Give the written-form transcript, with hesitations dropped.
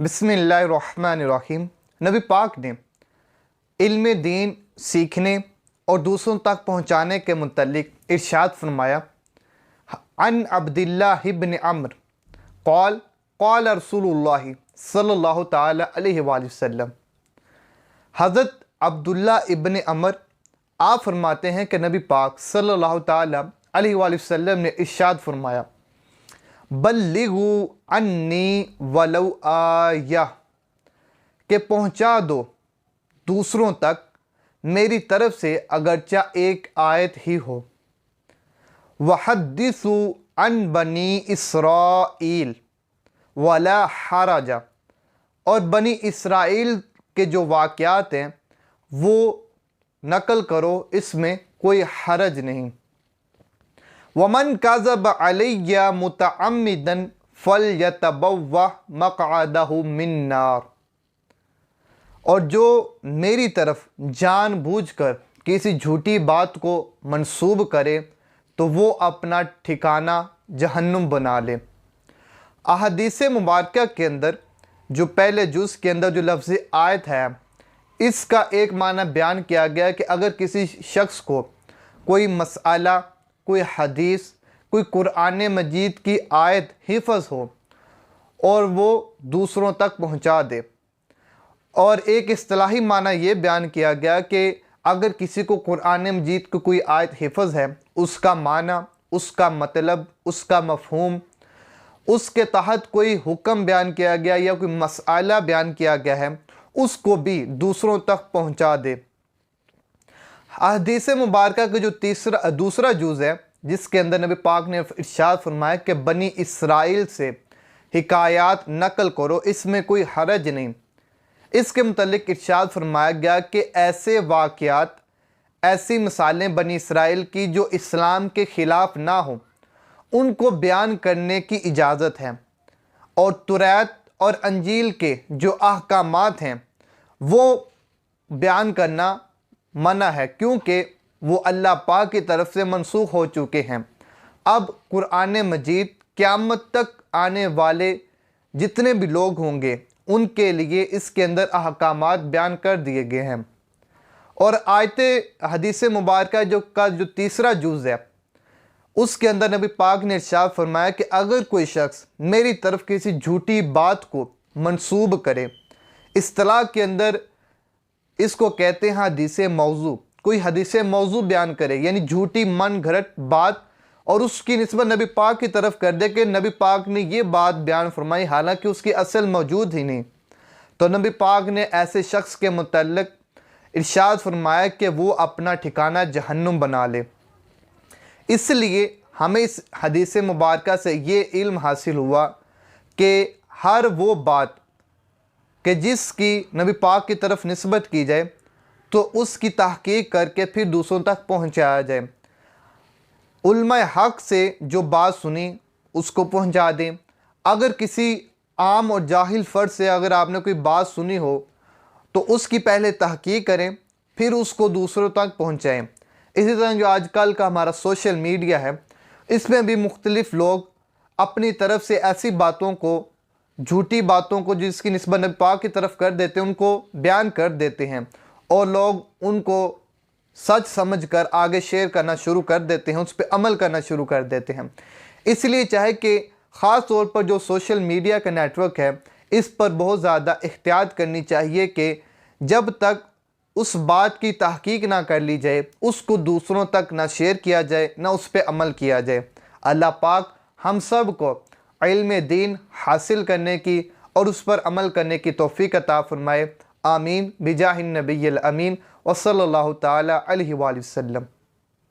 बिस्मिल्लाहिर्रहमानिर्रहीम। नबी पाक ने इल्म दीन सीखने और दूसरों तक पहुँचाने के मुतल्लिक इरशाद फरमाया, अन अब्दिल्लाह इब्न अम्र क़ाल क़ाल रसूलुल्लाह सल्लल्लाहु तआला अलैहि वसल्लम। हज़रत अब्दुल्ला इब्न अमर आप फरमाते हैं कि नबी पाक सल्लल्लाहु तआला अलैहि वसल्लम ने इरशाद फरमाया, बल्लिगू अन्नी वलौ आया, के पहुँचा दो दूसरों तक मेरी तरफ से अगरचा एक आयत ही हो। वहद्दिसु अन बनी इसराइल वला हराजा, और बनी इसराइल के जो वाक़यात हैं वो नकल करो, इसमें कोई हरज नहीं। वमन काज़ब अलैया मुतअम्मिदन फलयतबव्वा मक़अदहु मिन नार, और जो मेरी तरफ जानबूझकर किसी झूठी बात को मंसूब करे तो वो अपना ठिकाना जहन्नुम बना ले। अहदीस मुबारका के अंदर जो पहले जुज़ के अंदर जो लफ्ज़ आयत है, इसका एक माना बयान किया गया कि अगर किसी शख्स को कोई मसला, कोई हदीस, कोई कुरान मजीद की आयत हिफ़्ज़ हो और वो दूसरों तक पहुंचा दे। और एक इस्तिलाही माना ये बयान किया गया कि अगर किसी को कुरान मजीद की कोई आयत हिफ़्ज़ है, उसका माना, उसका मतलब, उसका मफ़हूम, उसके तहत कोई हुक्म बयान किया गया या कोई मसला बयान किया गया है, उसको भी दूसरों तक पहुंचा दे। हदीस मुबारका का जो दूसरा जुज़ है, जिसके अंदर नबी पाक ने इरशाद फरमाया कि बनी इसराइल से हिकायात नकल करो, इसमें कोई हरज नहीं। इसके मुतल्लिक इरशाद फरमाया गया कि ऐसे वाक़यात, ऐसी मिसालें बनी इसराइल की जो इस्लाम के ख़िलाफ़ ना हो, उनको बयान करने की इजाज़त है। और तुरैत और अंजील के जो अहकामात हैं वो बयान करना मना है, क्योंकि वो अल्लाह पाक की तरफ से मनसूख हो चुके हैं। अब कुरान मजीद क़यामत तक आने वाले जितने भी लोग होंगे उनके लिए इसके अंदर अहकामात बयान कर दिए गए हैं। और आयत हदीस मुबारका जो तीसरा जुज़ है, उसके अंदर नबी पाक ने इरशाद फरमाया कि अगर कोई शख्स मेरी तरफ किसी झूठी बात को मंसूब करे, इस्तिलाह के अंदर इसको कहते हैं हदीस मौजू, कोई हदीस मौजू बयान करे यानी झूठी मन घड़त बात, और उसकी निस्बत नबी पाक की तरफ कर दे कि नबी पाक ने ये बात बयान फरमाई, हालांकि उसकी असल मौजूद ही नहीं, तो नबी पाक ने ऐसे शख्स के मुतल्लिक इरशाद फरमाया कि वो अपना ठिकाना जहन्नुम बना ले। इसलिए हमें इस हदीस मुबारका से ये इल्म हासिल हुआ कि हर वो बात कि जिसकी नबी पाक की तरफ निस्बत की जाए तो उसकी तहकीक करके फिर दूसरों तक पहुंचाया जाए। उलमा हक़ से जो बात सुनी उसको पहुंचा दें। अगर किसी आम और जाहिल फ़र्द से अगर आपने कोई बात सुनी हो तो उसकी पहले तहकीक करें, फिर उसको दूसरों तक पहुंचाएं। इसी तरह जो आजकल का हमारा सोशल मीडिया है, इसमें भी मुख्तलिफ़ लोग अपनी तरफ से ऐसी बातों को, झूठी बातों को जिसकी निस्बत नबी पाक की तरफ कर देते हैं, उनको बयान कर देते हैं और लोग उनको सच समझकर आगे शेयर करना शुरू कर देते हैं, उस पर अमल करना शुरू कर देते हैं। इसलिए चाहे कि ख़ास तौर पर जो सोशल मीडिया का नेटवर्क है, इस पर बहुत ज़्यादा एहतियात करनी चाहिए कि जब तक उस बात की तहकीक ना कर ली जाए, उसको दूसरों तक ना शेयर किया जाए, ना उस पर अमल किया जाए। अल्लाह पाक हम सब को इल्म दीन हासिल करने की और उस पर अमल करने की तौफ़ीक़ अता फ़रमाए। आमीन बिजाहिन नबिय्यिल अमीन व सल्लल्लाहु तआला अलैहि वसल्लम।